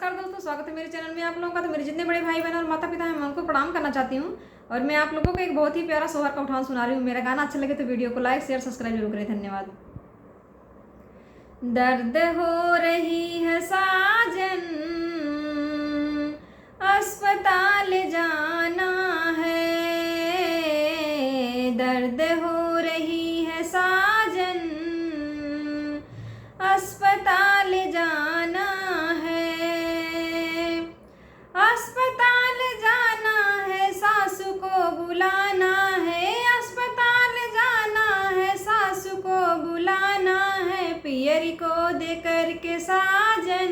नमस्कार दोस्तों, स्वागत है मेरे चैनल में आप लोगों का। तो मेरे जितने बड़े भाई बहन और माता पिता हैं मैं उनको प्रणाम करना चाहती हूँ। और मैं आप लोगों को एक बहुत ही प्यारा सोहर का उठान सुना रही हूँ। मेरा गाना अच्छा लगे तो वीडियो को लाइक शेयर सब्सक्राइब जरूर करें। धन्यवाद। दर्द हो रही है साजन, अस्पताल जाना है। दर्द हो रही है साजन, अस्पताल जाना है। अस्पताल जाना है, सासू को बुलाना है। अस्पताल जाना है, सासू को बुलाना है। पियरी को दे करके साजन,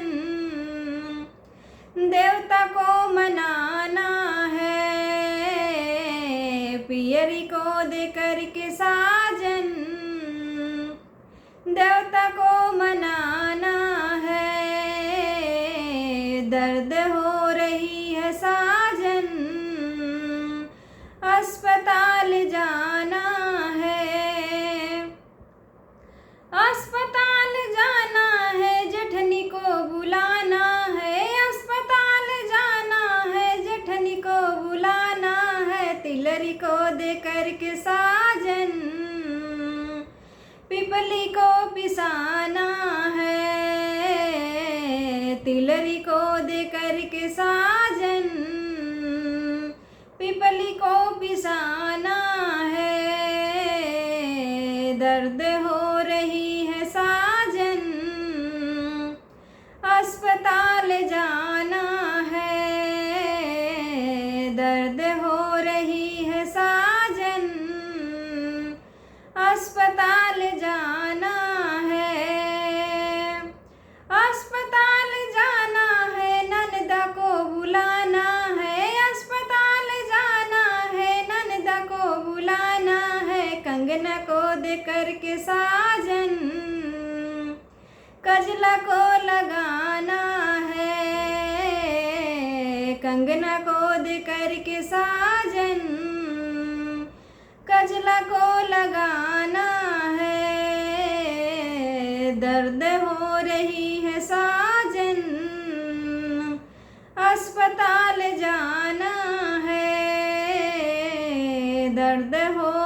देवता को मनाना है। पियरी को दे करके साजन, देवता को मनाना है। दर्द हो रही है साजन, अस्पताल जाना है। अस्पताल जाना है, जेठनी को बुलाना है। अस्पताल जाना है, जेठनी को बुलाना है। तिलरी को दे करके साजन, पिपली को पिसाना है। तिलरी को दे करके साजन, पिपली को पिसाना है। दर्द हो रही है साजन, अस्पताल जाना है। दर्द हो रही है साजन, अस्पताल जाना है। अस्पताल जाना है, ननदा को बुलाना है। अस्पताल जाना है, ननदा को बुलाना है। कंगना को दे करके साजन, कजला को लगाना है। कंगना को दे करके साजन, कजला को लगाना है। दर्द हो रही है साजन, अस्पताल जाना है। दर्द हो